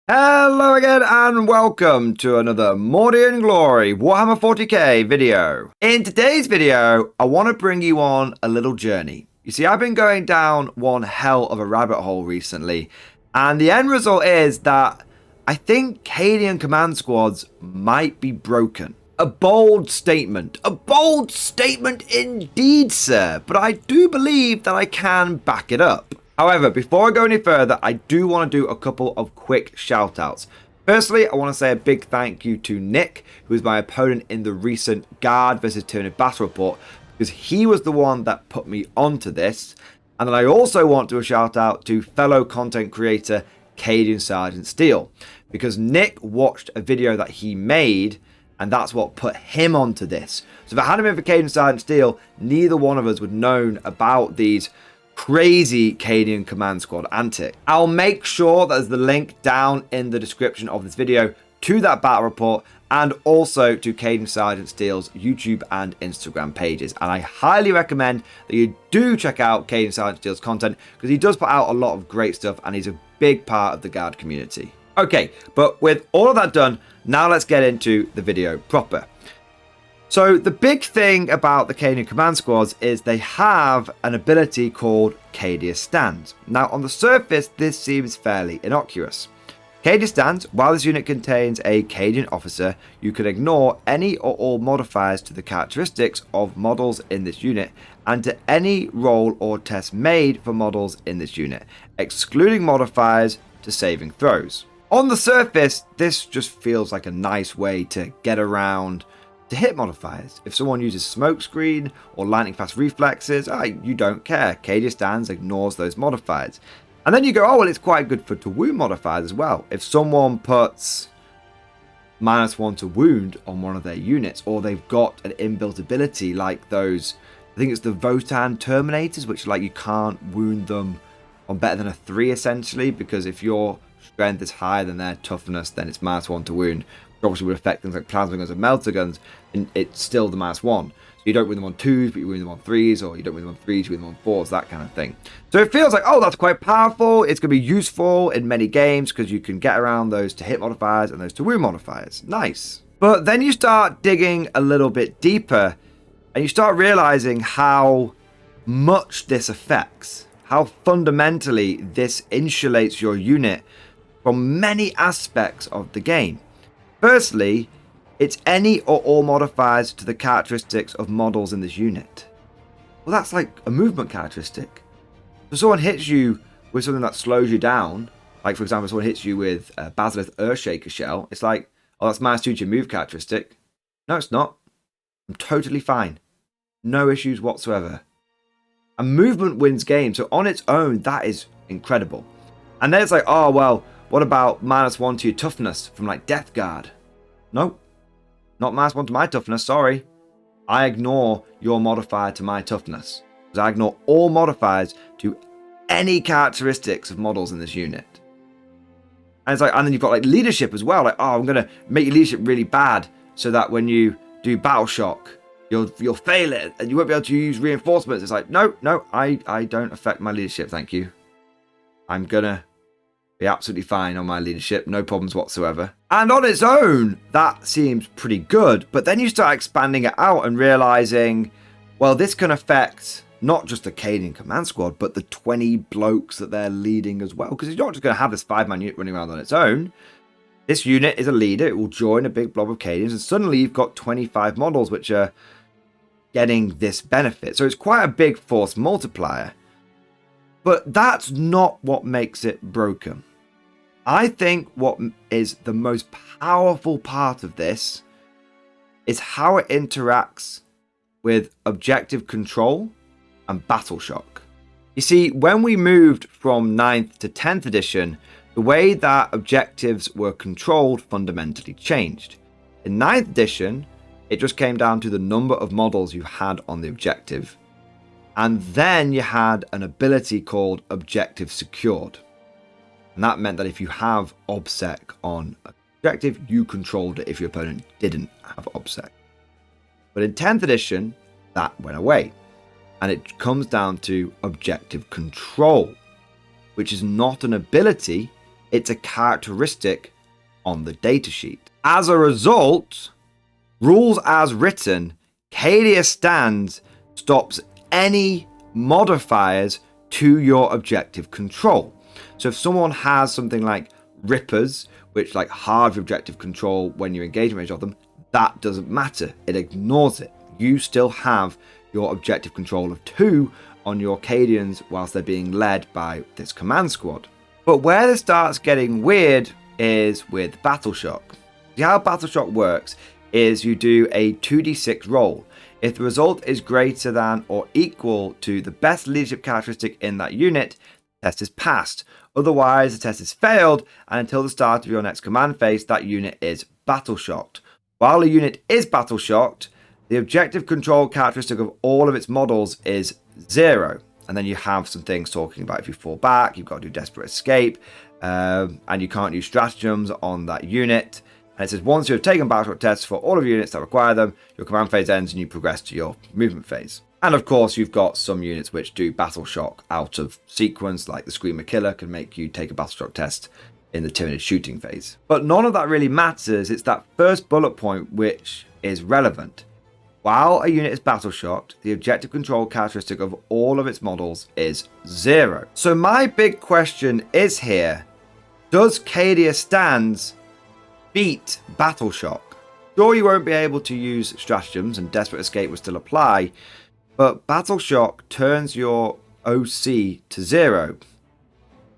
Hello again and welcome to another Mordy and Glory Warhammer 40k video. In today's video, I want to bring you on a little journey. You see, I've been going down one hell of a rabbit hole recently, and the end result is that I think Cadian command squads might be broken. A bold statement indeed, sir, but I do believe that I can back it up. However, before I go any further, I do want to do a couple of quick shout outs. Firstly, I want to say a big thank you to Nick, who was my opponent in the recent Guard vs Tyranid battle report, because he was the one that put me onto this. And then I also want to do a shout out to fellow content creator Cadian Sergeant Steel, because Nick watched a video that he made, and that's what put him onto this. So if it hadn't been for Cadian Sergeant Steel, neither one of us would have known about these crazy Cadian command squad antic. I'll make sure that there's the link down in the description of this video to that battle report and also to Cadian Sergeant Steel's YouTube and Instagram pages. And I highly recommend that you do check out Cadian Sergeant Steel's content, because he does put out a lot of great stuff and he's a big part of the Guard community. Okay, but with all of that done, now let's get into the video proper. So the big thing about the Cadian command squads is they have an ability called Cadian Stands. Now on the surface this seems fairly innocuous. Cadian Stands, while this unit contains a Cadian officer, you can ignore any or all modifiers to the characteristics of models in this unit and to any roll or test made for models in this unit, excluding modifiers to saving throws. On the surface this just feels like a nice way to get around to hit modifiers. If someone uses smokescreen or lightning fast reflexes, you don't care. Cadian Stands ignores those modifiers. And then you go, oh well, it's quite good for to wound modifiers as well. If someone puts -1 to wound on one of their units, or they've got an inbuilt ability like those, I think it's the Votan Terminators, which like you can't wound them on better than a 3 essentially, because if your strength is higher than their toughness, then it's -1 to wound. Obviously would affect things like plasma guns and melter guns, and it's still the -1. So you don't win them on 2s, but you win them on 3s, or you don't win them on 3s, you win them on 4s, that kind of thing. So it feels like, oh, that's quite powerful. It's going to be useful in many games because you can get around those to hit modifiers and those to wound modifiers. Nice. But then you start digging a little bit deeper, and you start realizing how much this affects, how fundamentally this insulates your unit from many aspects of the game. Firstly, it's any or all modifiers to the characteristics of models in this unit. Well, that's like a movement characteristic. If someone hits you with something that slows you down, like for example, if someone hits you with a Basilisk Earthshaker shell, it's like, oh, that's -2 to your move characteristic. No, it's not. I'm totally fine. No issues whatsoever. And movement wins games, so on its own, that is incredible. And then it's like, oh, well, what about -1 to your toughness from like Death Guard? Nope. Not -1 to my toughness, sorry. I ignore your modifier to my toughness, because I ignore all modifiers to any characteristics of models in this unit. And it's like, and then you've got like leadership as well. Like, oh, I'm gonna make your leadership really bad so that when you do battle shock, you'll fail it and you won't be able to use reinforcements. It's like, no, I don't affect my leadership, thank you. I'm gonna be absolutely fine on my leadership, no problems whatsoever. And on its own, that seems pretty good, but then you start expanding it out and realizing, well, this can affect not just the Cadian command squad, but the 20 blokes that they're leading as well, because you're not just going to have this 5-man unit running around on its own. This unit is a leader, it will join a big blob of Cadians, and suddenly you've got 25 models which are getting this benefit. So it's quite a big force multiplier. But that's not what makes it broken. I think what is the most powerful part of this is how it interacts with objective control and battle shock. You see, when we moved from 9th to 10th edition, the way that objectives were controlled fundamentally changed. In 9th edition, it just came down to the number of models you had on the objective. And then you had an ability called Objective Secured. And that meant that if you have OBSEC on an objective, you controlled it if your opponent didn't have OBSEC. But in 10th edition, that went away. And it comes down to Objective Control, which is not an ability, It's a characteristic on the datasheet. As a result, rules as written, Cadia stands stops any modifiers to your objective control. So if someone has something like rippers, which like halve your objective control when you engage range of them, that doesn't matter. It ignores it. You still have your objective control of 2 on your Cadians whilst they're being led by this command squad. But where this starts getting weird is with Battle Shock. See, how Battle Shock works is you do a 2d6 roll. If the result is greater than or equal to the best leadership characteristic in that unit, the test is passed. Otherwise, the test is failed, and until the start of your next command phase, that unit is battle shocked. While a unit is battle shocked, the objective control characteristic of all of its models is 0. And then you have some things talking about if you fall back, you've got to do desperate escape, and you can't use stratagems on that unit. And it says once you have taken battle shock tests for all of your units that require them, your command phase ends and you progress to your movement phase. And of course, you've got some units which do battle shock out of sequence, like the Screamer Killer can make you take a battle shock test in the Tyranid shooting phase. But none of that really matters. It's that first bullet point which is relevant. While a unit is battle shocked, the objective control characteristic of all of its models is 0. So my big question is here, does Cadia Stands beat battle shock? Sure, you won't be able to use stratagems and desperate escape will still apply, but battle shock turns your OC to 0.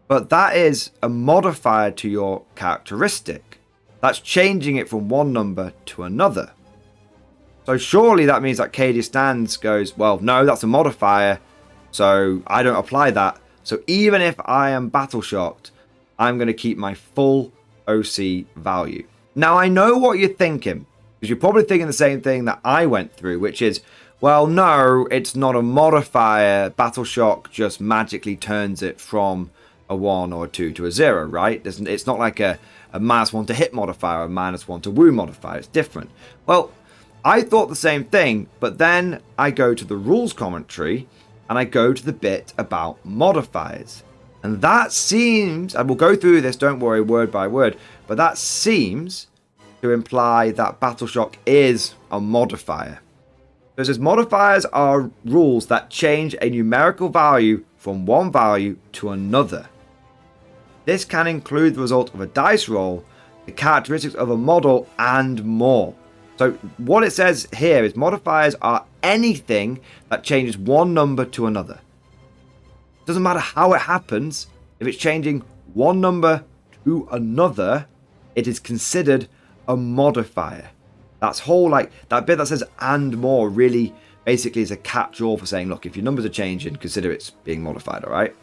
But that is a modifier to your characteristic. That's changing it from one number to another. So surely that means that Cadia Stands goes, well, no, that's a modifier, so I don't apply that. So even if I am battle shocked, I'm going to keep my full OC value. Now, I know what you're thinking, because you're probably thinking the same thing that I went through, which is, well, no, it's not a modifier. Battle shock just magically turns it from a 1 or a 2 to a 0, right? It's not like a -1 to hit modifier or a -1 to wound modifier. It's different. Well, I thought the same thing, but then I go to the rules commentary and I go to the bit about modifiers. And that seems, and we'll go through this, don't worry, word by word, but that seems to imply that battle shock is a modifier. So it says modifiers are rules that change a numerical value from one value to another. This can include the result of a dice roll, the characteristics of a model, and more. So what it says here is modifiers are anything that changes one number to another. Doesn't matter how it happens. If it's changing one number to another, it is considered a modifier. That's whole, like, that bit that says and more really basically is a catch-all for saying, look, if your numbers are changing, consider it's being modified, all right?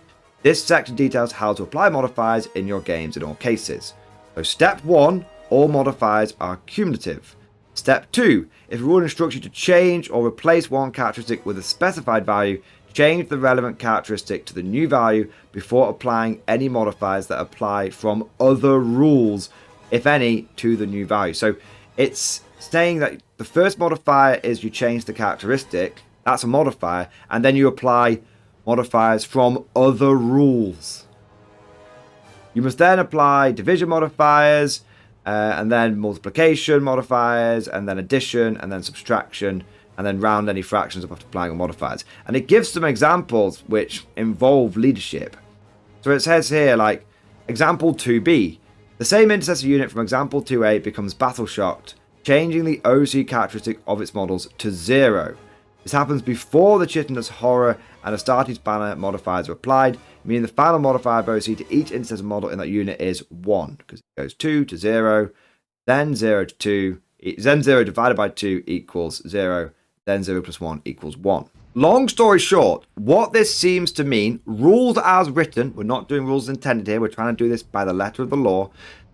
This section details how to apply modifiers in your games in all cases. So step 1, all modifiers are cumulative. Step 2, if a rule instructs you to change or replace one characteristic with a specified value, change the relevant characteristic to the new value before applying any modifiers that apply from other rules, if any, to the new value. So it's saying that the first modifier is you change the characteristic, that's a modifier, and then you apply modifiers from other rules. You must then apply division modifiers, and then multiplication modifiers, and then addition, and then subtraction, and then round any fractions up after applying all modifiers. And it gives some examples which involve leadership. So it says here, like, example 2b, the same intercessor unit from example 2a becomes battle shocked, changing the OC characteristic of its models to 0. This happens before the Chitinous Horror and Astartes Banner modifiers are applied, meaning the final modifier of OC to each intercessor model in that unit is 1, because it goes 2 to 0, then 0 to 2, then 0 divided by 2 equals 0, then 0 plus 1 equals 1. Long story short, what this seems to mean, rules as written, we're not doing rules intended here, we're trying to do this by the letter of the law,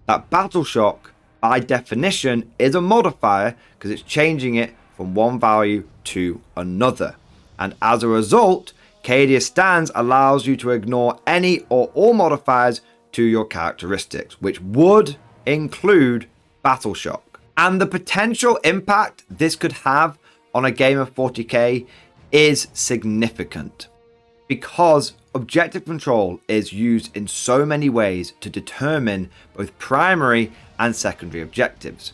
that battle shock, by definition, is a modifier because it's changing it from one value to another. And as a result, Cadia Stands allows you to ignore any or all modifiers to your characteristics, which would include battle shock. And the potential impact this could have on a game of 40k is significant, because objective control is used in so many ways to determine both primary and secondary objectives.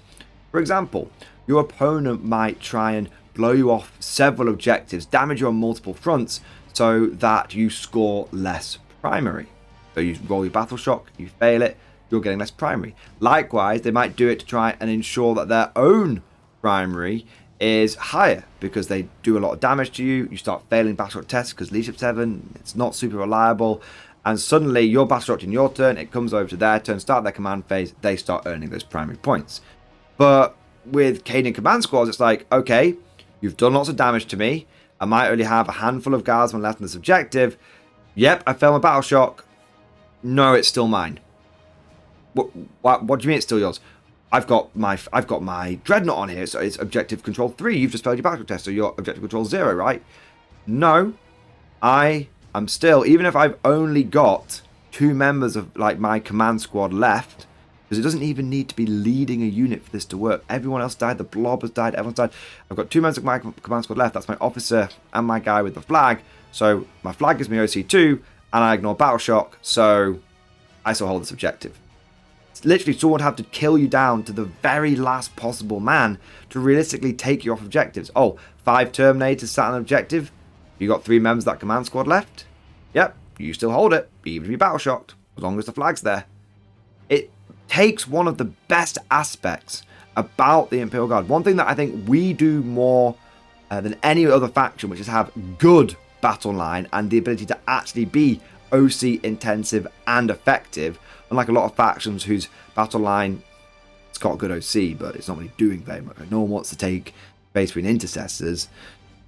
For example, your opponent might try and blow you off several objectives, damage you on multiple fronts, so that you score less primary. So you roll your battle shock, you fail it, you're getting less primary. Likewise, they might do it to try and ensure that their own primary is higher because they do a lot of damage to you. You start failing battle shock tests because leadership 7, it's not super reliable, and suddenly you're battle shocked in your turn, it comes over to their turn, start their command phase, they start earning those primary points. But with Cadian command squads, it's like, okay, you've done lots of damage to me, I might only have a handful of guardsmen left in this objective. Yep, I failed my battle shock. No, it's still mine. What do you mean it's still yours? I've got my dreadnought on here, so it's objective control 3. You've just failed your battle test, so you're objective control 0, right? No, I am still, even if I've only got 2 members of like my command squad left, because it doesn't even need to be leading a unit for this to work. Everyone else died, the blob has died, everyone's died. I've got 2 members of my command squad left. That's my officer and my guy with the flag. So my flag gives me OC2, and I ignore battle shock, so I still hold this objective. Literally, someone would have to kill you down to the very last possible man to realistically take you off objectives. Oh, 5 Terminators sat on an objective. You got 3 members of that command squad left. Yep, you still hold it, even if you're battle shocked, as long as the flag's there. It takes one of the best aspects about the Imperial Guard. One thing that I think we do more than any other faction, which is have good battle line and the ability to actually be OC intensive and effective. Unlike a lot of factions whose battle line, it's got good OC, but it's not really doing very much. No one wants to take base between intercessors,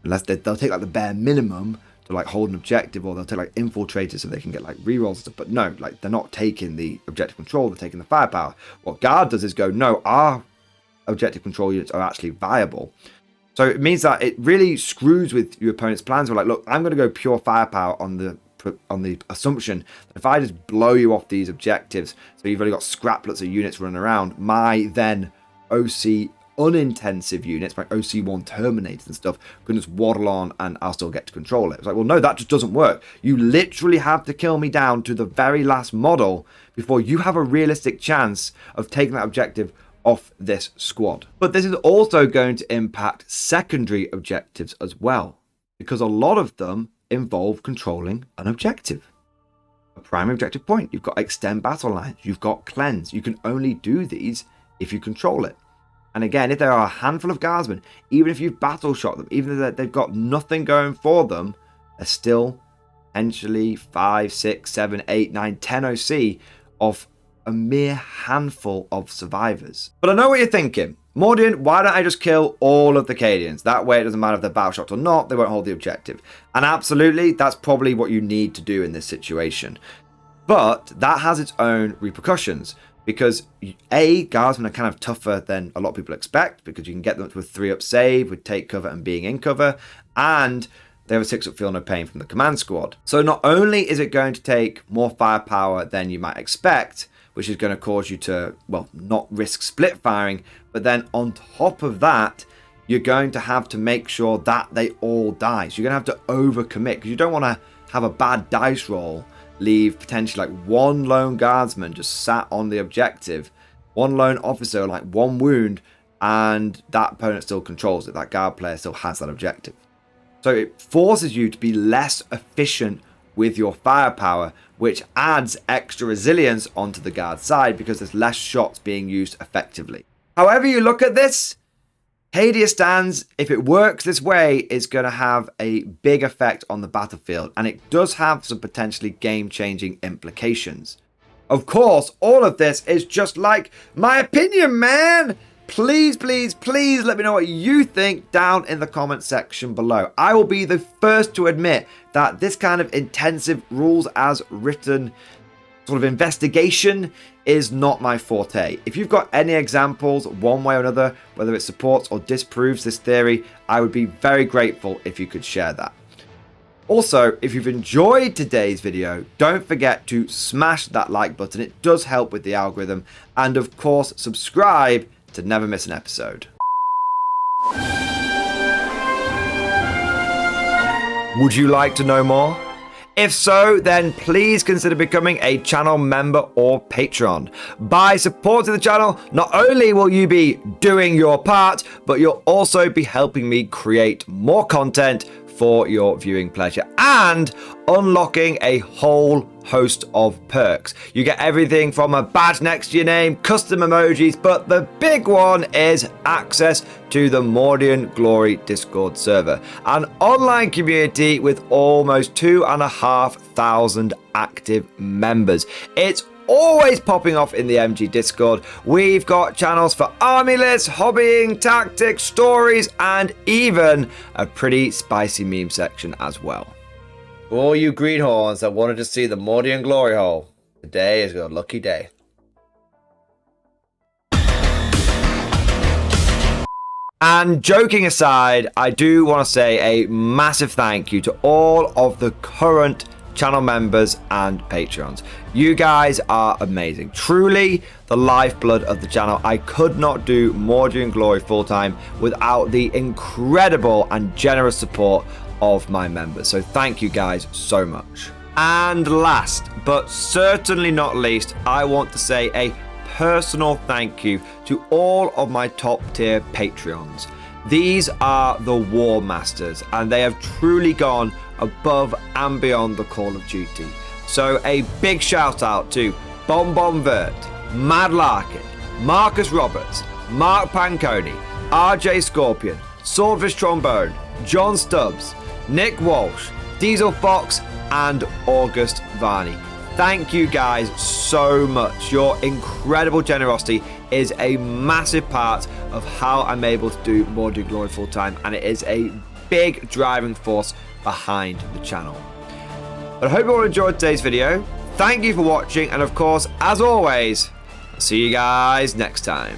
unless they'll take like the bare minimum to like hold an objective, or they'll take like infiltrators so they can get like rerolls and stuff. But no, like they're not taking the objective control, they're taking the firepower. What Guard does is go, no, our objective control units are actually viable. So it means that it really screws with your opponent's plans. We're like, look, I'm going to go pure firepower on the assumption that if I just blow you off these objectives, so you've only got scraplets of units running around, my then OC unintensive units, my OC1 Terminators and stuff, can just waddle on and I'll still get to control it. It's like, well, no, that just doesn't work. You literally have to kill me down to the very last model before you have a realistic chance of taking that objective off this squad. But this is also going to impact secondary objectives as well, because a lot of them involve controlling an objective. A primary objective point, you've got extend battle lines, you've got cleanse. You can only do these if you control it. And again, if there are a handful of guardsmen, even if you've battle shot them, even if they've got nothing going for them, they're still potentially 5, 6, 7, 8, 9, 10 OC of a mere handful of survivors. But I know what you're thinking. Mordian, why don't I just kill all of the Cadians? That way it doesn't matter if they're battle shocked or not, they won't hold the objective. And absolutely, that's probably what you need to do in this situation. But that has its own repercussions, because A, guardsmen are kind of tougher than a lot of people expect, because you can get them to a 3-up save with take cover and being in cover, and they have a 6-up feel no pain from the command squad. So not only is it going to take more firepower than you might expect, which is going to cause you to, well, not risk split firing, but then on top of that, you're going to have to make sure that they all die. So you're going to have to overcommit, because you don't want to have a bad dice roll, leave potentially like 1 lone guardsman just sat on the objective, 1 lone officer, like 1 wound, and that opponent still controls it. That guard player still has that objective. So it forces you to be less efficient with your firepower, which adds extra resilience onto the guard side because there's less shots being used effectively. However you look at this, Cadian stands, if it works this way, is going to have a big effect on the battlefield, and it does have some potentially game-changing implications. Of course, all of this is just like my opinion, man! Please, please, please let me know what you think down in the comment section below. I will be the first to admit that this kind of intensive rules as written sort of investigation is not my forte. If you've got any examples one way or another, whether it supports or disproves this theory, I would be very grateful if you could share that. Also, if you've enjoyed today's video, don't forget to smash that like button. It does help with the algorithm. And of course, subscribe to never miss an episode. Would you like to know more? If so, then please consider becoming a channel member or patron. By supporting the channel, not only will you be doing your part, but you'll also be helping me create more content for your viewing pleasure and unlocking a whole host of perks. You get everything from a badge next to your name, custom emojis, but the big one is access to the Mordian Glory Discord server, an online community with almost 2,500 active members. It's always popping off in the MG Discord. We've got channels for army lists, hobbying, tactics, stories, and even a pretty spicy meme section as well. For all you greenhorns that wanted to see the Mordian Glory Hole, today is your lucky day. And joking aside, I do want to say a massive thank you to all of the current channel members and patrons. You guys are amazing. Truly the lifeblood of the channel. I could not do Mordian Glory full-time without the incredible and generous support of my members. So thank you guys so much. And last but certainly not least, I want to say a personal thank you to all of my top tier Patreons. These are the War Masters, and they have truly gone above and beyond the call of duty. So a big shout out to Bon Vert, Mad Larkin, Marcus Roberts, Mark Panconi, RJ Scorpion, Swordfish Trombone, John Stubbs, Nick Walsh, Diesel Fox, and August Varney. Thank you guys so much. Your incredible generosity is a massive part of how I'm able to do Mordian Glory full time, and it is a big driving force behind the channel. But I hope you all enjoyed today's video. Thank you for watching, and of course, as always, I'll see you guys next time.